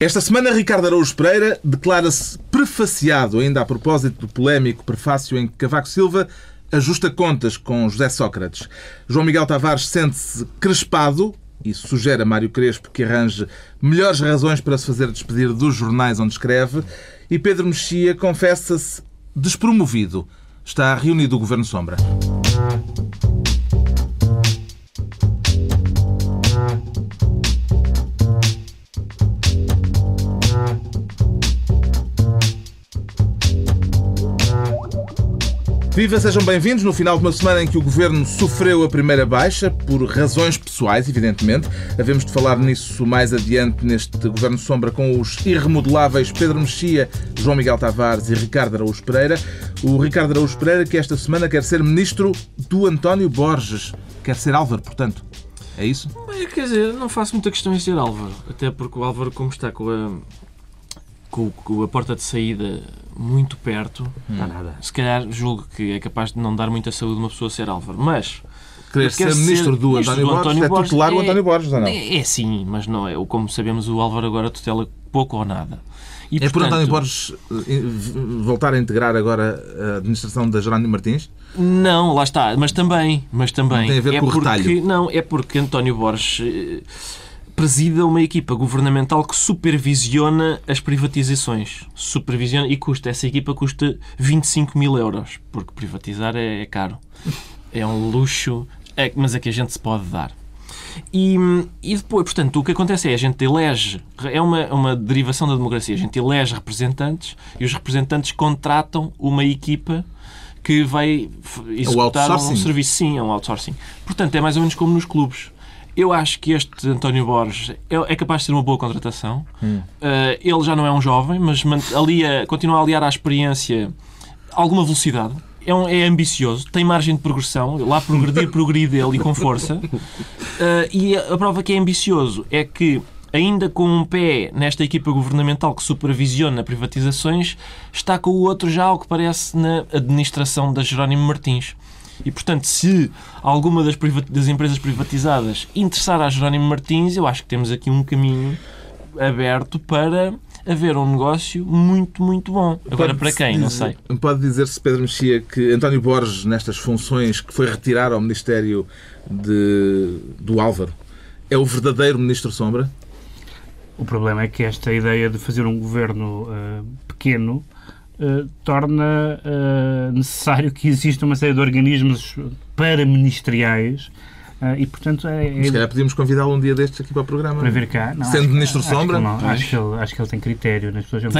Esta semana, Ricardo Araújo Pereira declara-se prefaciado, ainda a propósito do polémico prefácio em que Cavaco Silva ajusta contas com José Sócrates. João Miguel Tavares sente-se crespado e sugere a Mário Crespo que arranje melhores razões para se fazer despedir dos jornais onde escreve. E Pedro Mexia confessa-se despromovido. Está reunido o Governo Sombra. Viva, sejam bem-vindos no final de uma semana em que o Governo sofreu a primeira baixa, por razões pessoais, evidentemente. Havemos de falar nisso mais adiante neste Governo Sombra com os irremodeláveis Pedro Mexia, João Miguel Tavares e Ricardo Araújo Pereira. O Ricardo Araújo Pereira que esta semana quer ser ministro do António Borges. Quer ser Álvaro, portanto. É isso? Quer dizer, não faço muita questão em ser Álvaro. Até porque o Álvaro, como está com a porta de saída muito perto, nada. Se calhar julgo que é capaz de não dar muita saúde uma pessoa ser Álvaro. Mas querer ser ministro do António Borges é tutelar o António Borges, ou não? É sim, mas não é. Como sabemos, o Álvaro agora tutela pouco ou nada. E, portanto, por António Borges voltar a integrar agora a administração da Jerónimo Martins? Não, lá está. Mas também. Não tem a ver com o retalho. Não, é porque António Borges presida uma equipa governamental que supervisiona as privatizações. Supervisiona e essa equipa custa 25 mil euros, porque privatizar é caro. É um luxo, mas é que a gente se pode dar. E depois, portanto, o que acontece é a gente elege, é uma derivação da democracia, a gente elege representantes e os representantes contratam uma equipa que vai executar um serviço. Sim, é um outsourcing. Portanto, é mais ou menos como nos clubes. Eu acho que este António Borges é capaz de ser uma boa contratação. Ele já não é um jovem, mas continua a aliar à experiência alguma velocidade. É ambicioso, tem margem de progressão. Lá progredir ele e com força. E a prova que é ambicioso é que, ainda com um pé nesta equipa governamental que supervisiona privatizações, está com o outro já, ao que parece, na administração da Jerónimo Martins. E, portanto, se alguma das empresas privatizadas interessar a Jerónimo Martins, eu acho que temos aqui um caminho aberto para haver um negócio muito, muito bom. Agora, para quem? Não sei. Pode dizer-se, Pedro Mexia, que António Borges, nestas funções que foi retirar ao Ministério do Álvaro, é o verdadeiro Ministro Sombra? O problema é que esta ideia de fazer um governo pequeno torna necessário que exista uma série de organismos paraministeriais e, portanto... Se calhar podíamos convidá-lo um dia destes aqui para o programa. Para vir cá. Não, sendo Ministro Sombra. Acho que ele tem critério nas pessoas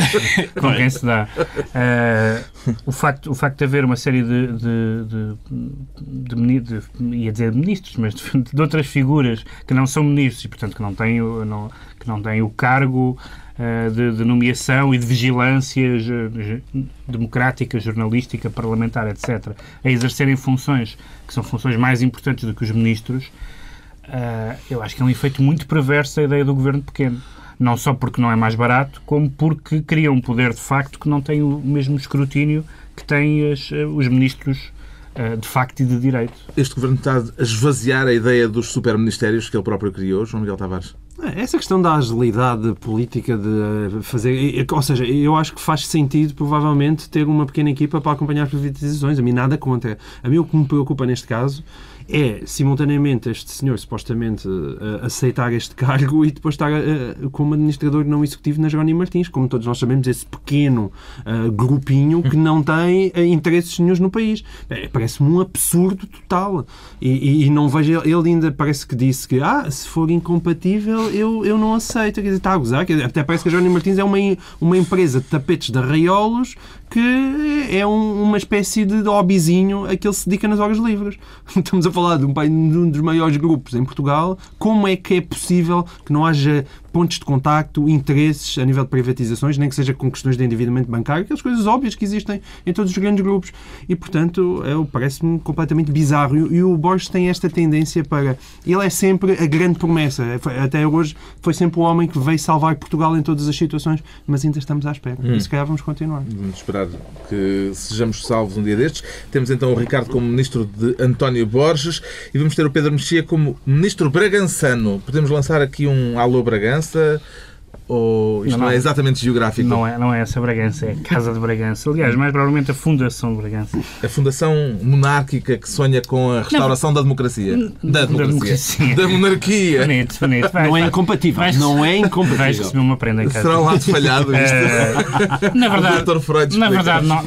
com quem se dá. O facto de haver uma série ia dizer de ministros, mas de outras figuras que não são ministros e, portanto, que não têm o cargo de nomeação e de vigilância democrática, jornalística, parlamentar, etc., a exercerem funções que são funções mais importantes do que os ministros, eu acho que é um efeito muito perverso a ideia do governo pequeno. Não só porque não é mais barato, como porque cria um poder de facto que não tem o mesmo escrutínio que têm os ministros de facto e de direito. Este governo está a esvaziar a ideia dos superministérios que ele próprio criou, João Miguel Tavares? Essa questão da agilidade política de fazer... Ou seja, eu acho que faz sentido, provavelmente, ter uma pequena equipa para acompanhar as privatizações. A mim nada contra. A mim o que me preocupa neste caso é, simultaneamente, este senhor supostamente aceitar este cargo e depois estar como administrador não executivo na Jerónimo Martins. Como todos nós sabemos, esse pequeno grupinho que não tem interesses nenhuns no país. Parece-me um absurdo total. E não vejo... Ele ainda parece que disse que se for incompatível eu não aceito. Quer dizer, está a gozar. Até parece que a Jerónimo Martins é uma empresa de tapetes de arraiolos que é uma espécie de hobbyzinho a que ele se dedica nas horas livres. Estamos a falar de um dos maiores grupos em Portugal. Como é que é possível que não haja pontos de contacto, interesses a nível de privatizações, nem que seja com questões de endividamento bancário, aquelas coisas óbvias que existem em todos os grandes grupos. E, portanto, parece-me completamente bizarro. E o Borges tem esta tendência para... Ele é sempre a grande promessa. Até hoje foi sempre o homem que veio salvar Portugal em todas as situações, mas ainda estamos à espera. E se calhar vamos continuar. Vamos esperar que sejamos salvos um dia destes. Temos então o Ricardo como ministro de António Borges e vamos ter o Pedro Mexia como ministro bragançano. Podemos lançar aqui um alô Bragança Ou isto não é exatamente geográfico? Não é essa Bragança, é a Casa de Bragança. Aliás, mais provavelmente a Fundação de Bragança. A fundação monárquica que sonha com a restauração da democracia. Da monarquia. Bonito. Não é incompatível. Não é incompatível. Vais receber uma prenda em casa. Será um lado falhado isto?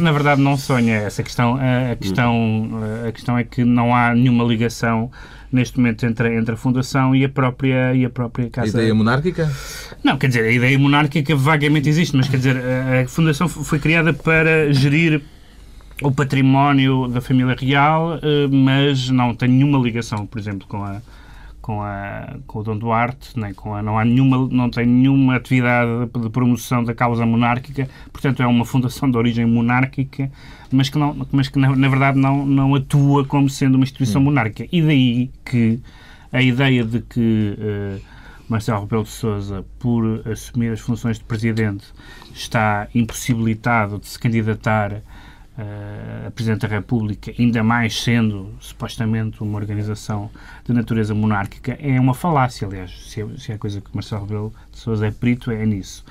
Na verdade, não sonha essa questão. A questão é que não há nenhuma ligação neste momento entre a Fundação e a própria Casa... A ideia monárquica? Não, quer dizer, a ideia monárquica vagamente existe, mas quer dizer, a Fundação foi criada para gerir o património da família real, mas não tem nenhuma ligação, por exemplo, com o Dom Duarte, nem não tem nenhuma atividade de promoção da causa monárquica, portanto é uma fundação de origem monárquica, mas que na verdade não atua como sendo uma instituição monárquica. E daí que a ideia de que Marcelo Rebelo de Sousa, por assumir as funções de Presidente, está impossibilitado de se candidatar a Presidente da República, ainda mais sendo, supostamente, uma organização de natureza monárquica, é uma falácia, aliás. Se é a coisa que Marcelo Rebelo de Sousa é perito, é nisso.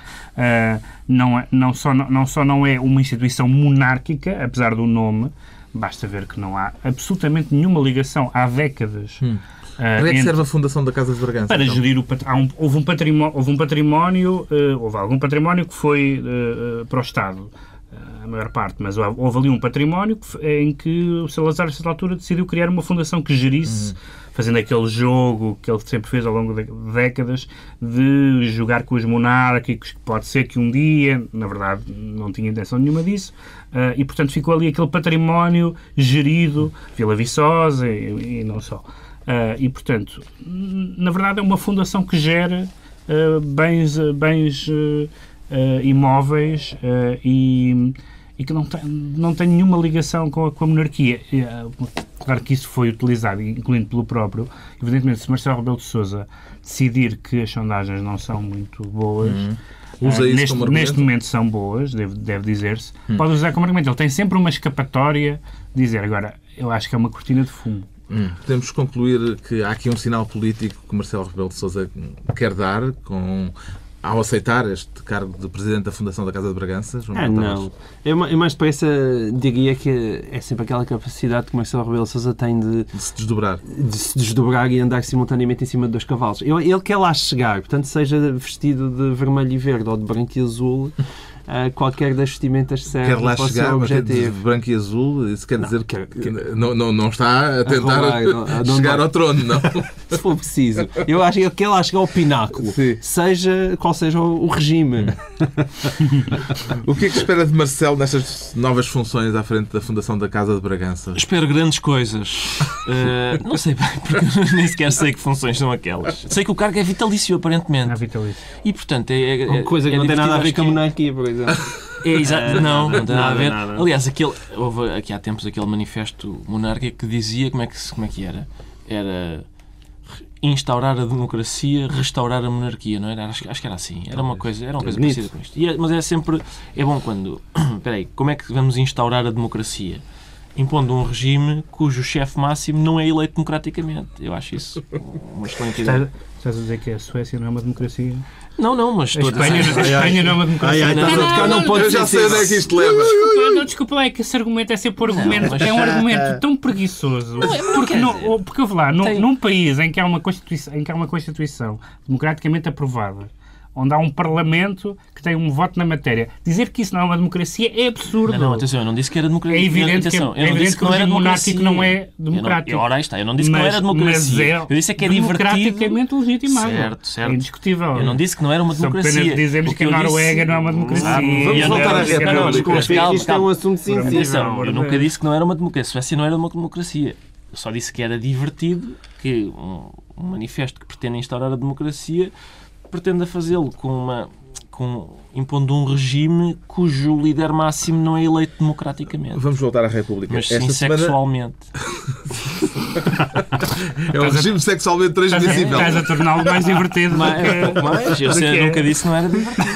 Não só não é uma instituição monárquica, apesar do nome, basta ver que não há absolutamente nenhuma ligação há décadas. Para que serve a fundação da Casa de Bragança? Para gerir houve algum património que foi para o Estado, a maior parte, mas houve ali um património em que o Salazar, a certa altura, decidiu criar uma fundação que gerisse, fazendo aquele jogo que ele sempre fez ao longo de décadas, de jogar com os monárquicos, que pode ser que um dia, na verdade, não tinha intenção nenhuma disso, e, portanto, ficou ali aquele património gerido, Vila Viçosa e não só. E, portanto, na verdade, é uma fundação que gera bens imóveis e que não tem nenhuma ligação com a monarquia. Claro que isso foi utilizado, incluindo pelo próprio. Evidentemente, se Marcelo Rebelo de Sousa decidir que as sondagens não são muito boas, neste momento são boas, deve dizer-se, pode usar como argumento. Ele tem sempre uma escapatória de dizer, agora, eu acho que é uma cortina de fumo. Podemos concluir que há aqui um sinal político que Marcelo Rebelo de Sousa quer dar ao aceitar este cargo de Presidente da Fundação da Casa de Bragança? Não. Eu mais depressa diria que é sempre aquela capacidade que Marcelo Rebelo de Sousa tem de se desdobrar. De se desdobrar e andar simultaneamente em cima de 2 cavalos. Ele quer lá chegar, portanto, seja vestido de vermelho e verde ou de branco e azul, qualquer das vestimentas serve quer lá para o chegar, seu objetivo. De branco e azul, isso quer dizer que não está a tentar chegar ao trono, não? Se for preciso. Eu acho que ele quer lá chegar ao pináculo, qual seja o regime. O que é que espera de Marcelo nestas novas funções à frente da Fundação da Casa de Bragança? Espero grandes coisas. Não sei bem, porque nem sequer sei que funções são aquelas. Sei que o cargo é vitalício, aparentemente. É vitalício. E, portanto, uma coisa que não tem nada a ver com a monarquia, por exemplo. Não tem nada a ver. Nada. Aliás, houve aqui há tempos aquele manifesto monárquico que dizia como é que era? Era instaurar a democracia, restaurar a monarquia, não era? Acho que era assim. Era uma coisa parecida com isto. Mas é bom quando... Espera aí, como é que vamos instaurar a democracia? Impondo um regime cujo chefe máximo não é eleito democraticamente. Eu acho isso uma excelente ideia. Estás a dizer que a Suécia não é uma democracia? Não, mas... A Espanha não é uma democracia. Eu já sei onde é que isto leva. Desculpa, é que esse argumento é sempre um argumento. É um argumento tão preguiçoso. Porque eu vou lá, num país em que há uma Constituição democraticamente aprovada, onde há um Parlamento que tem um voto na matéria. Dizer que isso não é uma democracia é absurdo. Não, atenção, eu não disse que era democracia. É evidente que o regime monárquico não é democrático. Ora, está, eu não disse que não era democracia. Eu disse que é democraticamente legitimado. Certo. É indiscutível. Eu não disse que não era uma democracia. Só apenas dizemos que a Noruega não é uma democracia. Vamos voltar à República. Isto é um assunto sensível. Eu nunca disse que não era uma democracia. A Suécia não era uma democracia. Eu só disse que era divertido que um manifesto que pretende instaurar a democracia pretenda fazê-lo impondo um regime cujo líder máximo não é eleito democraticamente. Vamos voltar à República. Mas sim, sexualmente. É um regime sexualmente transmissível. Estás a torná-lo mais divertido. Eu nunca disse que não era divertido.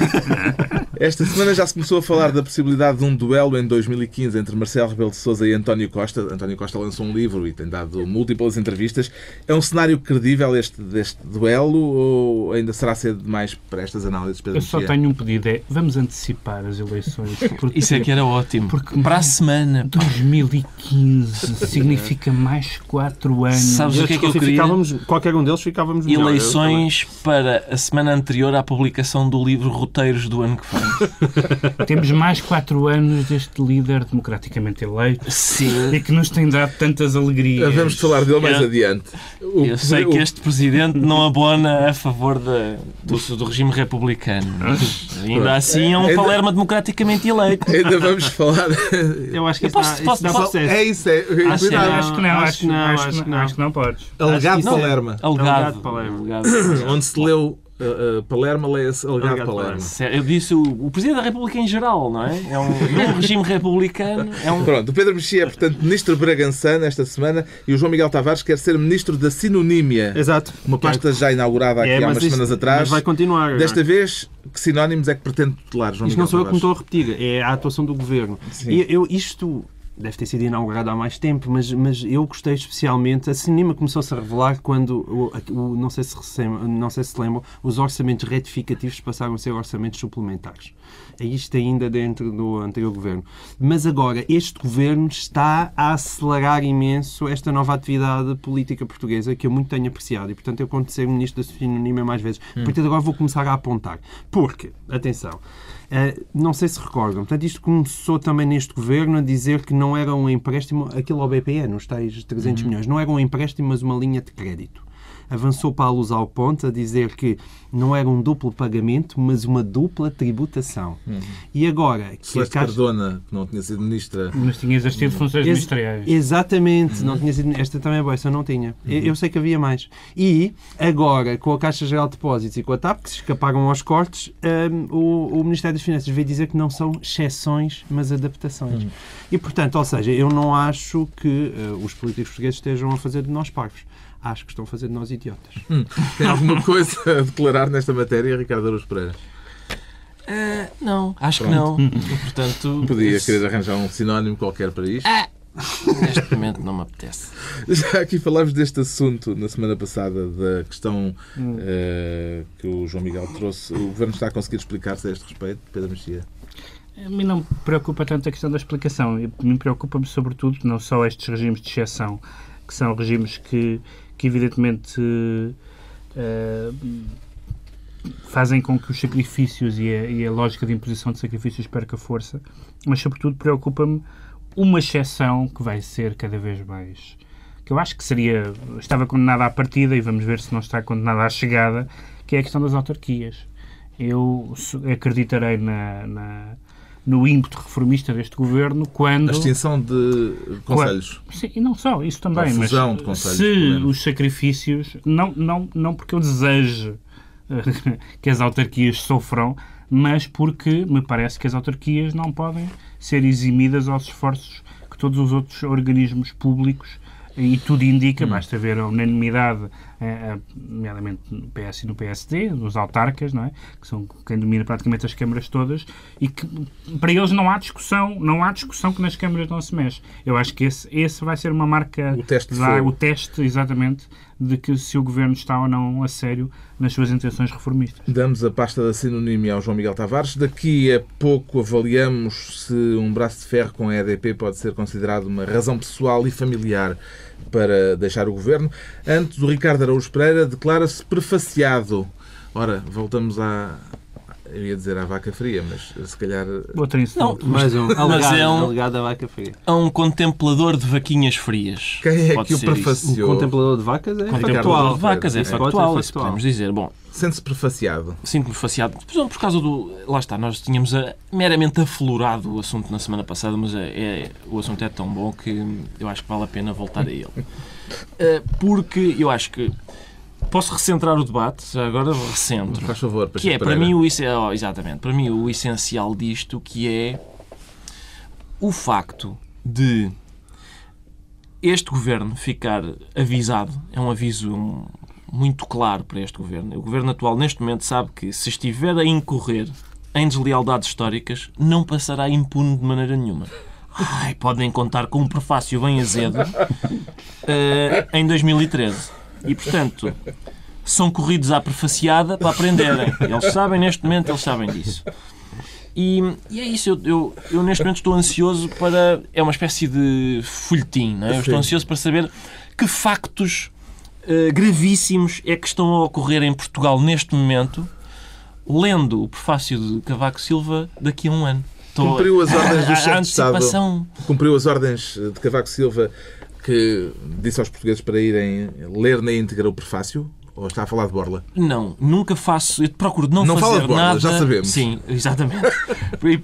Esta semana já se começou a falar da possibilidade de um duelo em 2015 entre Marcelo Rebelo de Sousa e António Costa. António Costa lançou um livro e tem dado múltiplas entrevistas. É um cenário credível deste duelo ou ainda será cedo demais para estas análises, Pedro Eu só Mexia? tenho um pedido, vamos antecipar as eleições. Isso é que era ótimo. Para a semana. 2015 significa mais 4 anos. Sabes o que é que eu queria? Qualquer um deles ficávamos melhor. Eleições para a semana anterior à publicação do livro Roteiros do ano que vem. Temos mais 4 anos deste líder democraticamente eleito Sim. e que nos tem dado tantas alegrias. Vamos falar dele mais Eu- adiante. Eu sei que este presidente não abona a favor do regime republicano. Mas ainda assim é um Ainda- Palermo democraticamente eleito. Ainda vamos falar. Eu acho que Eu posso- isso posso- dá posso- processo. É isso, é. Acho que Cuidado. Acho que não, Acho que não, acho que não podes. Alegado Acho que isso é- Palermo. Alegado. Palermo. Alegado. Onde se leu Palermo, leia-se Alegado Alegado Palermo. Eu disse o Presidente da República em geral, não é? É um regime republicano. É um... Pronto, o Pedro Mexia é, portanto, ministro bragançano esta semana e o João Miguel Tavares quer ser ministro da sinonímia. Exato. Uma pasta já inaugurada aqui há mas umas isso- semanas atrás. Mas vai continuar. Desta vez, que sinónimos é que pretende tutelar, João Isto Miguel não sou eu que me Tavares? estou a repetir, é a atuação do Governo. Sim. E isto deve ter sido inaugurado há mais tempo, mas eu gostei especialmente. A cinema começou-se a revelar quando, não sei se lembram, os orçamentos retificativos passaram a ser orçamentos suplementares. É isto ainda dentro do anterior Governo. Mas agora, este Governo está a acelerar imenso esta nova atividade política portuguesa que eu muito tenho apreciado e, portanto, eu conto ser ministro da sinonímia mais vezes. Portanto, agora vou começar a apontar. Porque, atenção, não sei se recordam, portanto, isto começou também neste Governo a dizer que não era um empréstimo, aquilo ao BPN, os tais 300 milhões, não era um empréstimo, mas uma linha de crédito. Avançou para a luz ao ponto a dizer que não era um duplo pagamento, mas uma dupla tributação. E agora... que a Celeste Caixa... Cardona, que não tinha sido ministra. Mas tinha exercido funções ministeriais. Exatamente, não tinha sido... Esta também é boa, essa eu não tinha. Eu sei que havia mais. E agora, com a Caixa Geral de Depósitos e com a TAP, que se escaparam aos cortes, o Ministério das Finanças veio dizer que não são exceções, mas adaptações. E, portanto, ou seja, eu não acho que os políticos portugueses estejam a fazer de nós parvos. Acho que estão a fazer de nós idiotas. Tem alguma coisa a declarar nesta matéria, Ricardo Araújo Pereira? Não, acho que não. Portanto, Podia querer arranjar um sinónimo qualquer para isto. neste momento não me apetece. Já aqui falámos deste assunto na semana passada, da questão que o João Miguel trouxe. O Governo está a conseguir explicar-se a este respeito, Pedro Mexia? A mim não me preocupa tanto a questão da explicação. Me preocupa-me sobretudo não só estes regimes de exceção, que são regimes que evidentemente fazem com que os sacrifícios e a lógica de imposição de sacrifícios perca força, mas sobretudo preocupa-me uma exceção que vai ser cada vez mais, que eu acho que estava condenada à partida e vamos ver se não está condenada à chegada, que é a questão das autarquias. Eu acreditarei no ímpeto reformista deste Governo quando... A extinção de conselhos. Sim, e não só, isso também, A mas fusão de conselhos, se pelo menos. os sacrifícios, não porque eu deseje que as autarquias sofram, mas porque me parece que as autarquias não podem ser eximidas aos esforços que todos os outros organismos públicos, e tudo indica, basta ver a unanimidade, nomeadamente no PS e no PSD, nos autarcas, não é? Que são quem domina praticamente as câmaras todas, e que para eles não há discussão que nas câmaras não se mexe. Eu acho que esse vai ser uma marca, O teste de fogo. o teste, exatamente, de que se o Governo está ou não a sério nas suas intenções reformistas. Damos a pasta da sinonímia ao João Miguel Tavares. Daqui a pouco avaliamos se um braço de ferro com a EDP pode ser considerado uma razão pessoal e familiar para deixar o Governo. Antes, o Ricardo Araújo Pereira declara-se prefaciado. Ora, voltamos eu ia dizer à vaca fria, mas se calhar... Outra incidente. Mais um é um- alegado da vaca fria. A um contemplador de vaquinhas frias. Quem é Pode que o ser isso. prefaciou? O contemplador de vacas é Contemplador factual. de vacas é Isso factual, isso podemos dizer. Bom, Sente-se prefaciado. sinto-me faciado. Por causa do... Lá está, nós tínhamos meramente aflorado o assunto na semana passada, mas o assunto é tão bom que eu acho que vale a pena voltar a ele. Porque eu acho que... Posso recentrar o debate? Já agora recentro. Faz favor, Que Pacheco é, para Pereira. mim, exatamente, para mim o essencial disto, que é o facto de este Governo ficar avisado, é um aviso muito claro para este Governo. O Governo atual, neste momento, sabe que se estiver a incorrer em deslealdades históricas, não passará impune de maneira nenhuma. Podem contar com um prefácio bem azedo em 2013. E, portanto, são corridos à prefaciada para aprenderem. Eles sabem, neste momento, eles sabem disso. E é isso, eu neste momento estou ansioso para... É uma espécie de folhetim, não é? Eu estou ansioso para saber que factos gravíssimos é que estão a ocorrer em Portugal neste momento, lendo o prefácio de Cavaco Silva daqui a um ano. Cumpriu as ordens do chefe de Estado. Antecipação. Cumpriu as ordens de Cavaco Silva, que disse aos portugueses para irem ler na íntegra o prefácio? Ou está a falar de borla? Não, nunca faço. Eu procuro não fazer fala de borla, nada. já sabemos. Sim, exatamente.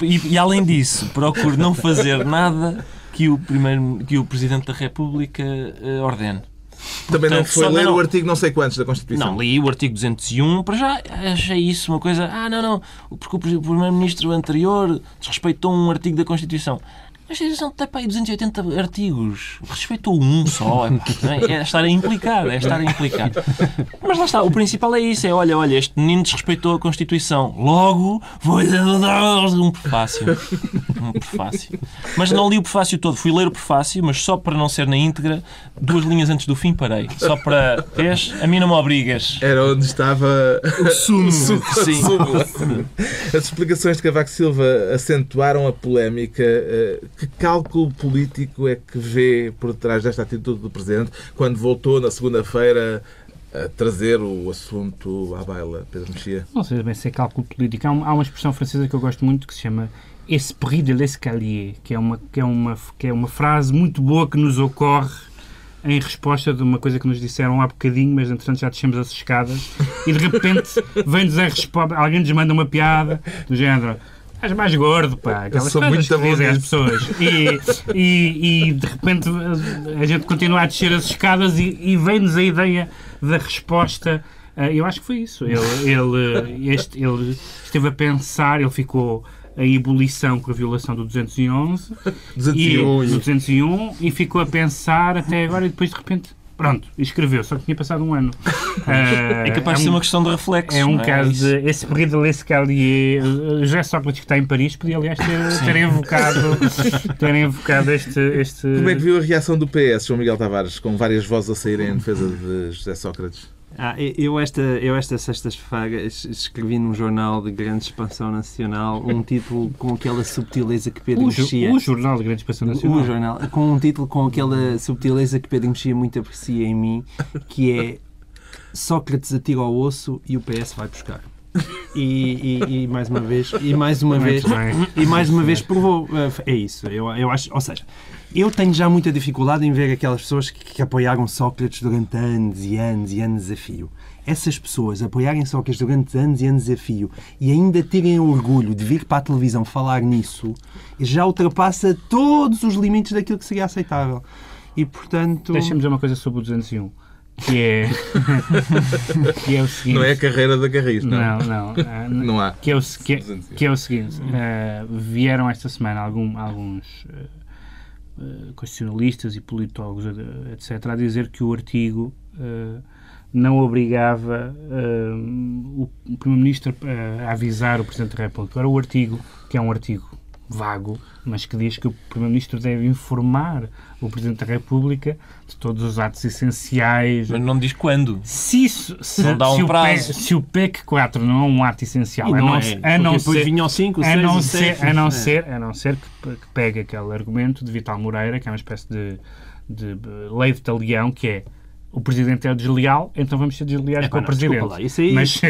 E além disso, procuro não fazer nada que o Presidente da República ordene. Também não Portanto, foi ler o artigo não sei quantos da Constituição? Não, li o artigo 201, para já achei isso uma coisa... não, porque o Primeiro-Ministro anterior desrespeitou um artigo da Constituição. A Constituição tem para aí 280 artigos. Respeitou um só. É estar a implicar. Mas lá está, o principal é isso. Olha, este menino desrespeitou a Constituição. Logo, vou dar um prefácio. Mas não li o prefácio todo. Fui ler o prefácio, mas só para não ser na íntegra, 2 linhas antes do fim parei. Só para... Vês? A mim não me obrigas. Era onde estava o sumo. Sim. As explicações de Cavaco Silva acentuaram a polémica. Que cálculo político é que vê por trás desta atitude do Presidente quando voltou na segunda-feira a trazer o assunto à baila, Pedro Mexia? Não sei bem se é cálculo político. Há uma expressão francesa que eu gosto muito que se chama esprit de l'escalier, que é uma frase muito boa que nos ocorre em resposta de uma coisa que nos disseram há bocadinho, mas entretanto já descemos as escadas e de repente vem-nos a resposta, alguém nos manda uma piada do género: és mais gordo, pá. Aquelas coisas que dizem às pessoas. E de repente a gente continua a descer as escadas e vem-nos a ideia da resposta. Eu acho que foi isso. Ele esteve a pensar, ele ficou em ebulição com a violação do 211 e ficou a pensar até agora e depois de repente... Pronto, escreveu, só que tinha passado um ano. É capaz de ser uma questão de reflexo. É um caso de esprit de l'escalier. José Sócrates, que está em Paris, podia, aliás, ter invocado este... Como é que viu a reação do PS, João Miguel Tavares, com várias vozes a saírem em defesa de José Sócrates? Eu esta sexta-feira escrevi num jornal de grande expansão nacional um título com aquela subtileza que Pedro Mexia... O jornal de grande expansão nacional. O jornal, com um título com aquela subtileza que Pedro Mexia muito aprecia em mim, que é Sócrates atira ao osso e o PS vai buscar. E mais uma vez provou. É isso. Eu acho, ou seja, eu tenho já muita dificuldade em ver aquelas pessoas que apoiaram Sócrates durante anos e anos e anos a fio. Essas pessoas apoiarem Sócrates durante anos e anos a fio e ainda terem orgulho de vir para a televisão falar nisso, já ultrapassa todos os limites daquilo que seria aceitável. E, portanto... Deixa-me dizer uma coisa sobre o 201. Que é o seguinte... Não é a carreira da Carris, não? Não há. Que é o seguinte. Vieram esta semana alguns constitucionalistas e politólogos, etc., a dizer que o artigo não obrigava o Primeiro-Ministro a avisar o Presidente da República. Agora, o artigo, que é um artigo vago, mas que diz que o Primeiro-Ministro deve informar o Presidente da República de todos os atos essenciais. Mas não diz quando. Se não dá um prazo. Se o PEC 4 não é um ato essencial, a não ser que pegue aquele argumento de Vital Moreira, que é uma espécie de lei de talião, que é: o Presidente é desleal, então vamos ser desleais com o Presidente. Lá, isso aí... Mas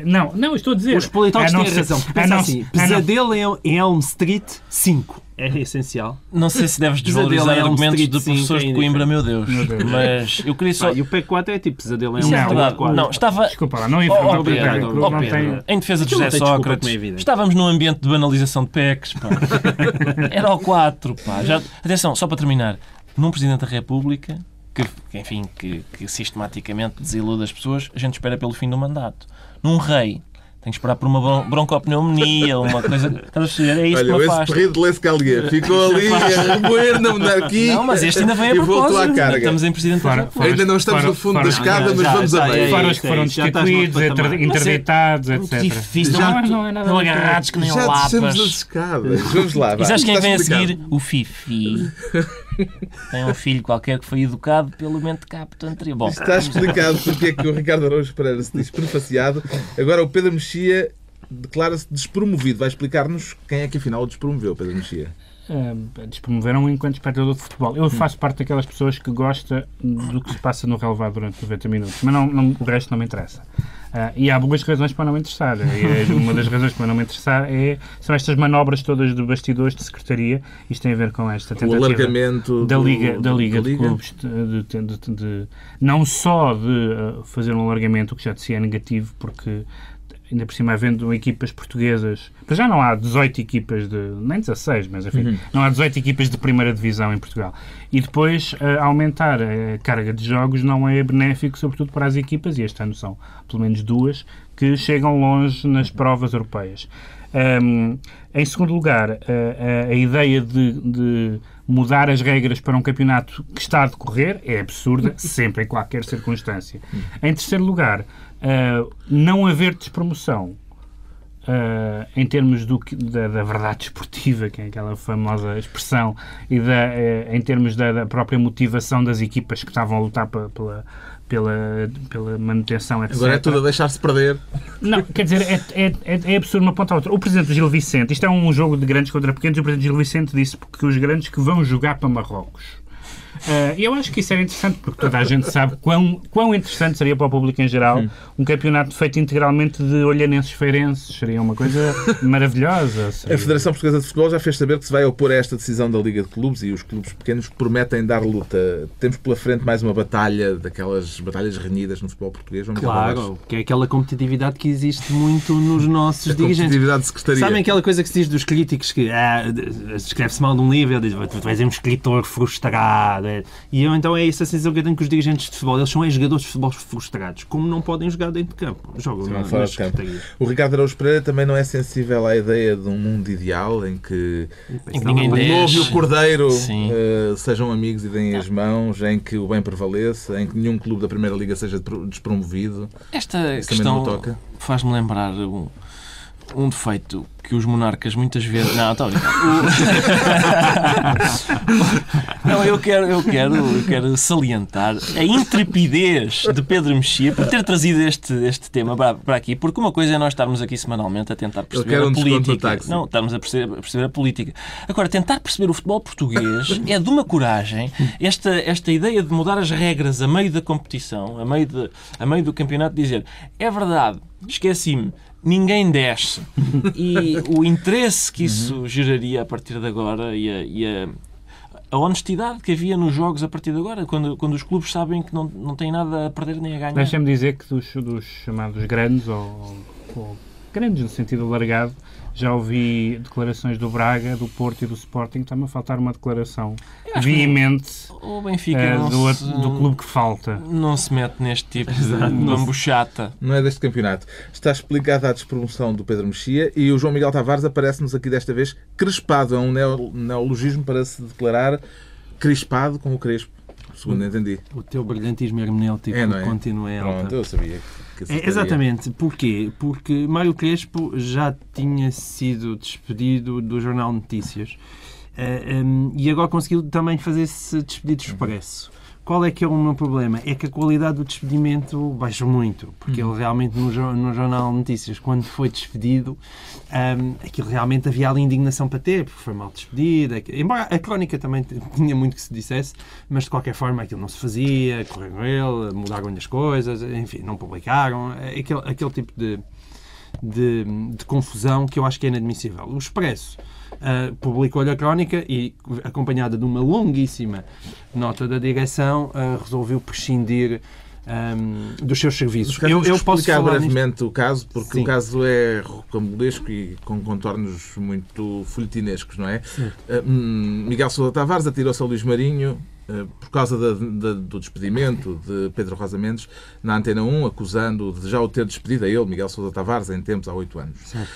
não, estou a dizer... Os politólogos têm razão. Pensa assim, pesadelo em Elm Street 5 é essencial. Não sei se deves desvalorizar argumentos de professores de Coimbra, meu Deus. Mas eu queria só... E o PEC 4 é tipo pesadelo em Elm Street 4. Não, estava... Desculpa lá, não ia Pedro, em defesa de José Sócrates, estávamos num ambiente de banalização de PECs, pá. Era o 4, pá. Atenção, só para terminar. Num Presidente da República... que sistematicamente desilude as pessoas, a gente espera pelo fim do mandato. Num rei, Tenho que esperar por uma broncopneumonia, uma coisa... Estás a perceber? É isso que me Olha, esse afasta. perrido de Lescalier ficou ali a remoer na monarquia. Não, mas este ainda vem a e voltou propósito. à carga. Estamos em Presidente da República. Ainda não estamos no fundo da escada, mas vamos a meio. Fora os que foram já estás no destituídos, outro patamar. interditados, Muito etc. difícil. Já- Não é nada. Estão agarrados que nem Já descemos as lapas. escadas. Vamos lá. E sabes quem Está vem a explicado. seguir? O Fifi. Tem um filho qualquer que foi educado pelo mente capto anterior. Bom, Está explicado porque é que o Ricardo Araújo Pereira se diz prefaciado. Agora o Pedro Mexia declara-se despromovido. Vai explicar-nos quem é que afinal o despromoveu, Pedro Mexia. Despromoveram enquanto espectador de futebol. Eu faço parte daquelas pessoas que gosta do que se passa no relevado durante 90 minutos, mas o resto não me interessa. E há boas razões para não me interessar. E uma das razões para não me interessar são estas manobras todas de bastidores de secretaria. Isto tem a ver com esta O tentativa alargamento da Liga de Clubes, não só de fazer um alargamento, o que já de si é negativo, porque ainda por cima havendo equipas portuguesas, para já não há 18 equipas nem 16, mas enfim, não há 18 equipas de primeira divisão em Portugal. E depois aumentar a carga de jogos não é benéfico, sobretudo para as equipas, e este ano são pelo menos 2, que chegam longe nas provas europeias. Em segundo lugar, a ideia de mudar as regras para um campeonato que está a decorrer é absurda, sempre, em qualquer circunstância. Em terceiro lugar, não haver despromoção em termos da verdade esportiva, que é aquela famosa expressão, e em termos da própria motivação das equipas que estavam a lutar pela manutenção, etc. Agora é tudo a deixar-se perder. Não, quer dizer, é absurdo uma ponta à outra. O Presidente Gil Vicente, isto é um jogo de grandes contra pequenos, o Presidente Gil Vicente disse que os grandes que vão jogar para Marrocos. E eu acho que isso era interessante, porque toda a gente sabe quão interessante seria para o público em geral um campeonato feito integralmente de olhanenses feirenses. Seria uma coisa maravilhosa. A Federação Portuguesa de Futebol já fez saber que se vai opor a esta decisão da Liga de Clubes e os clubes pequenos prometem dar luta. Temos pela frente mais uma batalha, daquelas batalhas renhidas no futebol português. Vamos Claro, que é aquela competitividade que existe muito nos nossos dirigentes. Competitividade de secretaria. Sabem aquela coisa que se diz dos críticos que escreve-se mal de um livro, diz, tu vais um escritor frustrado. E então é essa sensação que eu tenho com os dirigentes de futebol. Eles são jogadores de futebol frustrados, como não podem jogar dentro de campo. Jogam fora de campo. O Ricardo Araújo Pereira também não é sensível à ideia de um mundo ideal em que ninguém o desce. lobo e o cordeiro Sim. sejam amigos e deem as mãos, em que o bem prevaleça, em que nenhum clube da Primeira Liga seja despromovido. Esta Isso também não questão toca? faz-me lembrar um defeito que os monarcas muitas vezes... Não, está a brincar. Não, eu quero salientar a intrepidez de Pedro Mexia por ter trazido este tema para aqui, porque uma coisa é nós estarmos aqui semanalmente a tentar perceber a política. Não, estamos a perceber a política. Agora, tentar perceber o futebol português é de uma coragem. Esta ideia de mudar as regras a meio da competição, a meio do campeonato, dizer, é verdade, esqueci-me, ninguém desce. E o interesse que isso geraria a partir de agora e a honestidade que havia nos jogos a partir de agora, quando os clubes sabem que não têm nada a perder nem a ganhar. Deixa-me dizer que dos chamados grandes, ou grandes no sentido alargado, já ouvi declarações do Braga, do Porto e do Sporting. Está-me a faltar uma declaração veemente o Benfica do clube que falta. Não se mete neste tipo de bambuchata. Não é deste campeonato. Está explicada a despromoção do Pedro Mexia e o João Miguel Tavares aparece-nos aqui desta vez crispado. É um neologismo para se declarar crispado com o Crespo, segundo entendi. O teu brilhantismo hermenêutico não é? continua em alta. Pronto, eu sabia que Exatamente. Porquê? Porque Mário Crespo já tinha sido despedido do Jornal Notícias e agora conseguiu também fazer esse despedido expresso. Qual é que é o meu problema? É que a qualidade do despedimento baixou muito, porque ele realmente no Jornal Notícias, quando foi despedido, aquilo realmente havia ali indignação para ter, porque foi mal despedido, embora a crónica também tinha muito que se dissesse, mas de qualquer forma aquilo não se fazia, correram ele, mudaram as coisas, enfim, não publicaram, aquele tipo de confusão que eu acho que é inadmissível. O Expresso publicou-lhe a crónica e, acompanhada de uma longuíssima nota da direção, resolveu prescindir dos seus serviços. Eu posso explicar falar brevemente o caso, porque Sim. o caso é rocambolesco e com contornos muito folhetinescos, não é? Miguel Sousa Tavares atirou-se ao Luís Marinho por causa do despedimento de Pedro Rosa Mendes na Antena 1, acusando de já o ter despedido a ele, Miguel Sousa Tavares, em tempos há 8 anos. Certo.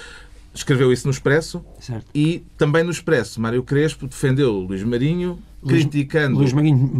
Escreveu isso no Expresso. Certo. E também no Expresso, Mário Crespo defendeu Luís Marinho, criticando... Luís Marinho,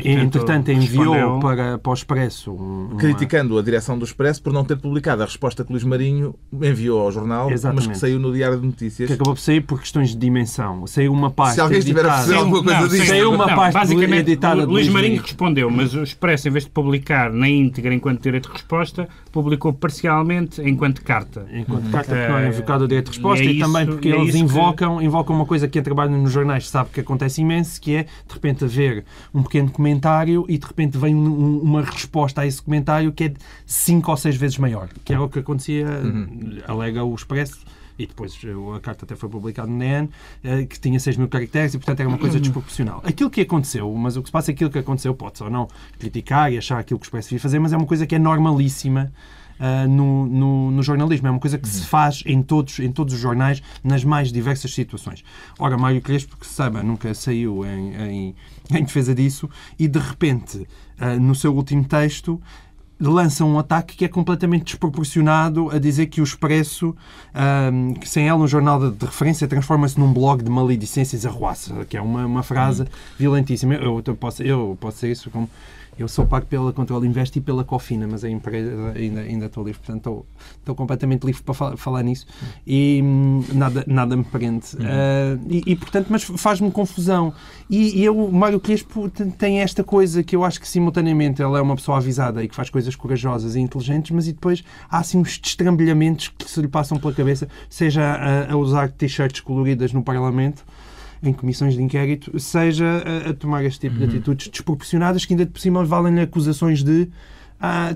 entretanto, enviou respondeu. para o Expresso criticando a direção do Expresso por não ter publicado a resposta que Luís Marinho enviou ao jornal, Exatamente. mas que saiu no Diário de Notícias. que acabou por sair por questões de dimensão. Saiu uma pasta Se alguém estiver a perceber alguma coisa disso... Saiu uma pasta editada de Luís Marinho respondeu, mas o Expresso, em vez de publicar na íntegra enquanto direito de resposta, publicou parcialmente enquanto carta. Enquanto carta que não é invocado o direito de resposta, é e também isso- porque é eles isso que- invocam uma coisa que quem trabalha nos jornais sabe que acontece imenso, que é, de repente, haver um pequeno comentário e, de repente, vem uma resposta a esse comentário que é de 5 ou 6 vezes maior, que era o que acontecia, alega o Expresso, e depois a carta até foi publicada no DN, que tinha 6.000 caracteres e, portanto, era uma coisa desproporcional. Aquilo que aconteceu, mas o que se passa é aquilo que aconteceu, pode-se ou não criticar e achar aquilo que o Expresso devia fazer, mas é uma coisa que é normalíssima no jornalismo. É uma coisa que se faz em todos os jornais, nas mais diversas situações. Ora, Mário Crespo, que se saiba, nunca saiu em defesa disso, e de repente, no seu último texto, lança um ataque que é completamente desproporcionado, a dizer que o Expresso, que sem ela um jornal de referência, transforma-se num blog de maledicências arruaça, que é uma frase violentíssima. Eu posso dizer isso como... Eu sou pago pela Control Invest e pela Cofina, mas a empresa ainda estou livre, portanto estou completamente livre para falar nisso e nada me prende. Portanto, mas faz-me confusão. E o Mário Crespo tem esta coisa que eu acho que simultaneamente ela é uma pessoa avisada e que faz coisas corajosas e inteligentes, mas e depois há assim uns destrambelhamentos que se lhe passam pela cabeça, seja a usar t-shirts coloridas no Parlamento, em comissões de inquérito, seja a tomar este tipo de atitudes desproporcionadas que ainda por cima valem-lhe acusações de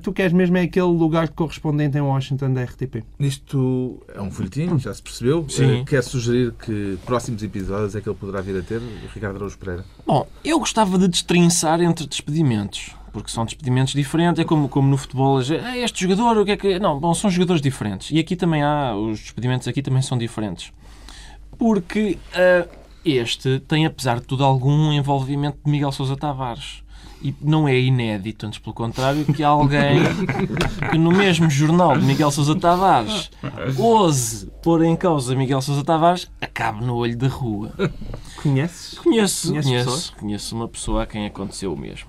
tu queres mesmo é aquele lugar correspondente em Washington da RTP. Isto é um folhetim, já se percebeu. Sim. Quer sugerir que próximos episódios é que ele poderá vir a ter, Ricardo Araújo Pereira? Bom, eu gostava de destrinçar entre despedimentos, porque são despedimentos diferentes. É como no futebol, este jogador, o que é que... Não, bom, são jogadores diferentes. E aqui também os despedimentos aqui também são diferentes. Porque este tem, apesar de tudo, algum envolvimento de Miguel Sousa Tavares. E não é inédito, antes pelo contrário, que alguém que no mesmo jornal de Miguel Sousa Tavares ouse pôr em causa Miguel Sousa Tavares, acabe no olho da rua. Conheces? Conheço uma pessoa a quem aconteceu o mesmo.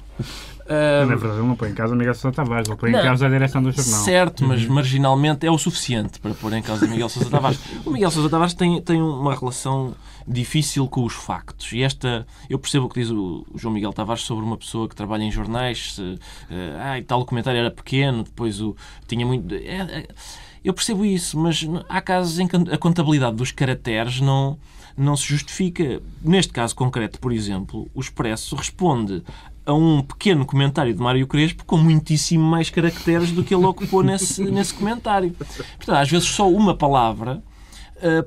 Na verdade, ele não põe em causa Miguel Sousa Tavares, ele põe em causa a direção do jornal. Certo, mas marginalmente é o suficiente para pôr em causa Miguel Sousa Tavares. O Miguel Sousa Tavares tem uma relação difícil com os factos. E eu percebo o que diz o João Miguel Tavares sobre uma pessoa que trabalha em jornais. E tal, o comentário era pequeno, depois tinha muito... Eu percebo isso, mas há casos em que a contabilidade dos caracteres não se justifica. Neste caso concreto, por exemplo, o Expresso responde a um pequeno comentário de Mário Crespo com muitíssimo mais caracteres do que ele ocupou nesse comentário. Portanto, às vezes só uma palavra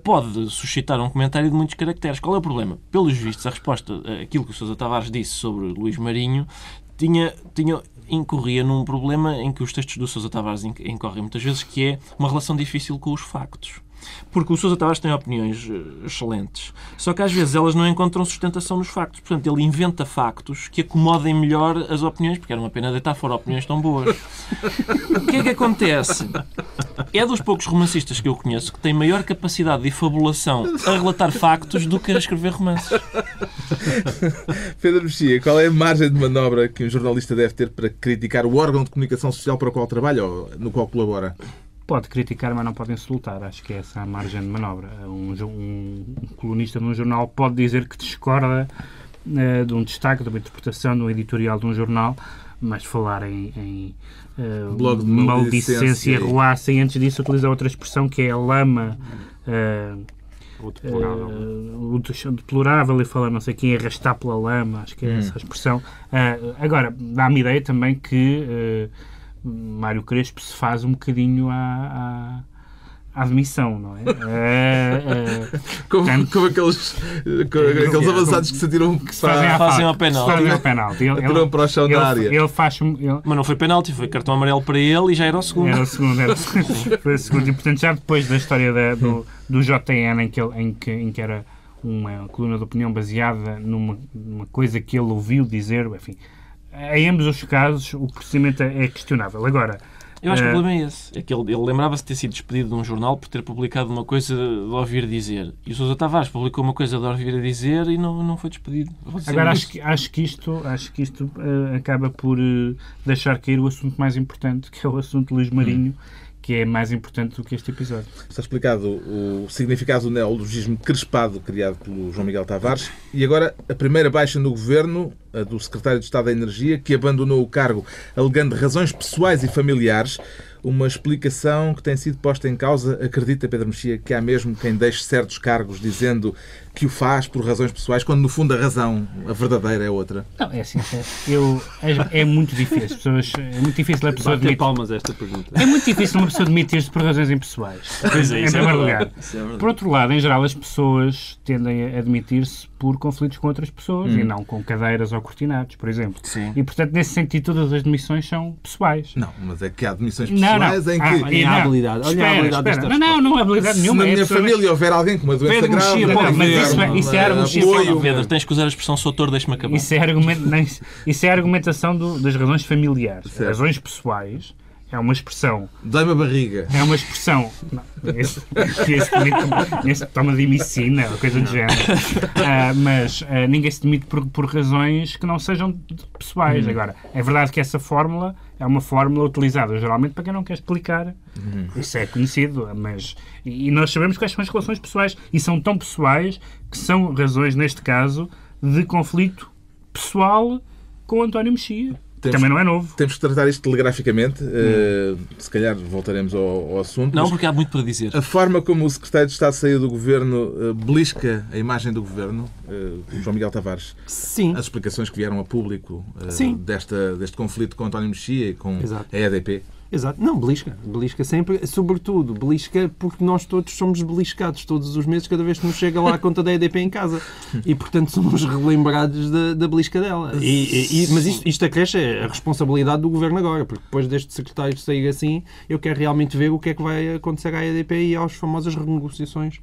pode suscitar um comentário de muitos caracteres. Qual é o problema? Pelos vistos, a resposta àquilo que o Sousa Tavares disse sobre Luís Marinho incorria num problema em que os textos do Sousa Tavares incorrem muitas vezes, que é uma relação difícil com os factos. Porque o Sousa Tavares tem opiniões excelentes, só que às vezes elas não encontram sustentação nos factos. Portanto, ele inventa factos que acomodem melhor as opiniões, porque era uma pena deitar fora opiniões tão boas. O que é que acontece? É dos poucos romancistas que eu conheço que tem maior capacidade de fabulação a relatar factos do que a escrever romances. Pedro Mexia, qual é a margem de manobra que um jornalista deve ter para criticar o órgão de comunicação social para o qual trabalha ou no qual colabora? Pode criticar, mas não pode insultar. Acho que é essa a margem de manobra. Um colunista de um jornal pode dizer que discorda de um destaque, de uma interpretação, de um editorial de um jornal, mas falar em blog de maledicência, ruaça, e antes disso utiliza outra expressão que é a lama, o deplorável, e fala não sei quem, arrastar pela lama, acho que é essa a expressão. Agora, dá-me ideia também que Mário Crespo se faz um bocadinho à demissão, não é? Como aqueles avançados que se atiram, que fazem ao penalti. Atiram para o chão da área. Mas não foi penalti, foi cartão amarelo para ele e já era o segundo. Foi o segundo. E, portanto, já depois da história do JN, em que era uma coluna de opinião baseada numa coisa que ele ouviu dizer, enfim. Em ambos os casos, o procedimento é questionável. Agora, eu acho que o problema é esse. É que ele lembrava-se de ter sido despedido de um jornal por ter publicado uma coisa de ouvir dizer. E o Sousa Tavares publicou uma coisa de ouvir dizer e não foi despedido. Agora, acho que isto acaba por deixar cair o assunto mais importante, que é o assunto de Luís Marinho, que é mais importante do que este episódio. Está explicado o significado do neologismo crespado criado pelo João Miguel Tavares. E agora, a primeira baixa no Governo, a do Secretário de Estado da Energia, que abandonou o cargo alegando razões pessoais e familiares. Uma explicação que tem sido posta em causa. Acredita, Pedro Mexia, que há mesmo quem deixe certos cargos dizendo que o faz por razões pessoais, quando no fundo a razão, a verdadeira, é outra? Não, é assim. É muito difícil. É muito difícil a pessoa admitir... palmas esta pergunta. É muito difícil uma pessoa admitir-se por razões impessoais. Pois é, em primeiro lugar. Por outro lado, em geral, as pessoas tendem a admitir-se por conflitos com outras pessoas e não com cadeiras ou cortinados, por exemplo. Sim. E, portanto, nesse sentido, todas as demissões são pessoais. Não, mas é que há demissões pessoais em que... Olha a habilidade. Espera. Não há habilidade nenhuma. Se na minha família houver alguém com uma doença Pedro grave... Isso é argumento. Pedro, tens que usar a expressão "soutor, deixa-me acabar". Isso é a argumentação das razões familiares. Certo. Razões pessoais é uma expressão. Dói-me a barriga. É uma expressão. Esse toma de medicina, ou coisa do género. Mas ninguém se demite por razões que não sejam pessoais. Agora, é verdade que essa fórmula é uma fórmula utilizada geralmente para quem não quer explicar. Isso é conhecido, mas... E nós sabemos quais são as relações pessoais. E são tão pessoais que são razões, neste caso, de conflito pessoal com António Mexia. Também não é novo. Temos que tratar isto telegraficamente. Se calhar voltaremos ao assunto. Não, porque há muito para dizer. A forma como o Secretário de Estado saiu do Governo belisca a imagem do Governo, João Miguel Tavares. Sim. As explicações que vieram a público deste conflito com António Mexia e com a EDP. Exato. Não, belisca sempre, sobretudo, belisca porque nós todos somos beliscados todos os meses, cada vez que nos chega lá a conta da EDP em casa. E, portanto, somos relembrados da belisca dela. Mas isto acresce a responsabilidade do Governo agora, porque depois deste secretário sair assim, eu quero realmente ver o que é que vai acontecer à EDP e às famosas renegociações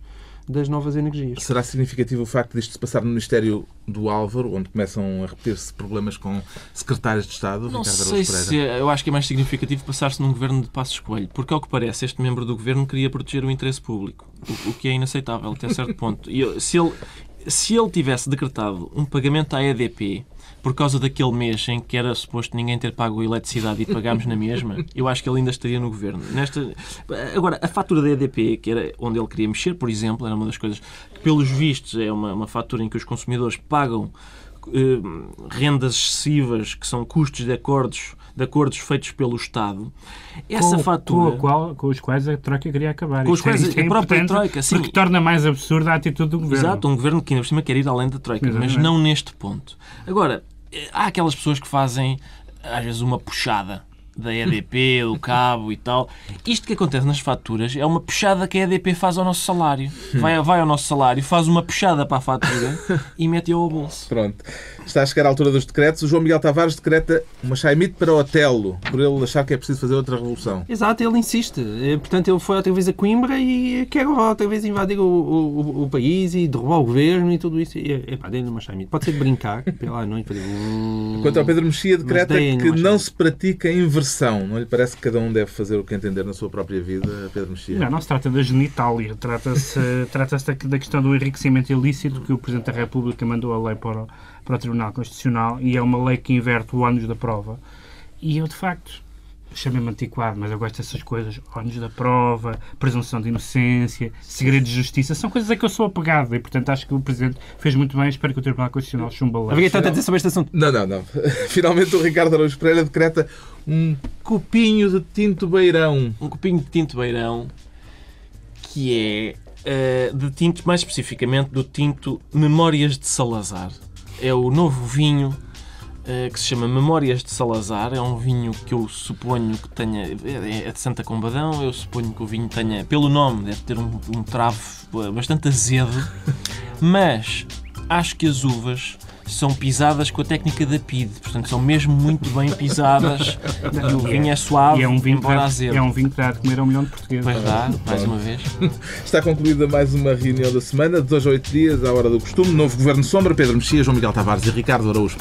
das novas energias. Será significativo o facto disto se passar no Ministério do Álvaro, onde começam a repetir-se problemas com secretários de Estado? Não sei se... Eu acho que é mais significativo passar-se num governo de Passos Coelho, porque, ao que parece, este membro do governo queria proteger o interesse público, o que é inaceitável até certo ponto. E se ele tivesse decretado um pagamento à EDP por causa daquele mês em que era suposto ninguém ter pago a eletricidade e pagámos na mesma, eu acho que ele ainda estaria no governo. Agora, a fatura da EDP, que era onde ele queria mexer, por exemplo, era uma das coisas que, pelos vistos, é uma fatura em que os consumidores pagam rendas excessivas, que são custos de acordos feitos pelo Estado. Essa fatura... Com os quais a Troika queria acabar. Com os quais a própria Troika, sim. Porque torna mais absurda a atitude do Governo. Exato, um Governo que ainda por cima quer ir além da Troika, mas não neste ponto. Agora, há aquelas pessoas que fazem, às vezes, uma puxada da EDP, do cabo e tal. Isto que acontece nas faturas é uma puxada que a EDP faz ao nosso salário. Vai ao nosso salário, faz uma puxada para a fatura e mete-a ao bolso. Pronto. Está a chegar a altura dos decretos. O João Miguel Tavares decreta uma chaimite para Otelo, por ele achar que é preciso fazer outra revolução. Exato, ele insiste. Portanto, ele foi outra vez a Coimbra e quer outra vez invadir o país e derrubar o governo e tudo isso. Dê-lhe uma chaimite. Pode ser de brincar, pela noite, fazer... Quanto ao Pedro Mexia, decreta que não se pratica inversão. Não lhe parece que cada um deve fazer o que entender na sua própria vida, Pedro Mexia? Não se trata da genitália. Trata-se da questão do enriquecimento ilícito que o Presidente da República mandou a lei para o Tribunal Constitucional e é uma lei que inverte o ónus da prova. E eu, de facto, chamei-me antiquado, mas eu gosto dessas coisas. Ónus da prova, presunção de inocência, segredo de justiça, são coisas a que eu sou apegado e, portanto, acho que o Presidente fez muito bem. Espero que o Tribunal Constitucional chumbe a lei. Havia tanto a dizer sobre este assunto. Não. Finalmente o Ricardo Araújo Pereira decreta um copinho de tinto beirão. Um copinho de tinto beirão que é de tinto, mais especificamente, do tinto Memórias de Salazar. É o novo vinho que se chama Memórias de Salazar. É um vinho que eu suponho que tenha... É de Santa Combadão. Eu suponho que o vinho tenha... Pelo nome, deve ter um travo bastante azedo. Mas acho que as uvas são pisadas com a técnica da PIDE. Portanto, são mesmo muito bem pisadas. E o vinho é suave, embora azedo. É um vinho que dá a comer a 1 milhão de portugueses. Pois dá, mais uma vez. Está concluída mais uma reunião da semana, de 2 a 8 dias, à hora do costume. Novo Governo Sombra, Pedro Mexia, João Miguel Tavares e Ricardo Araújo.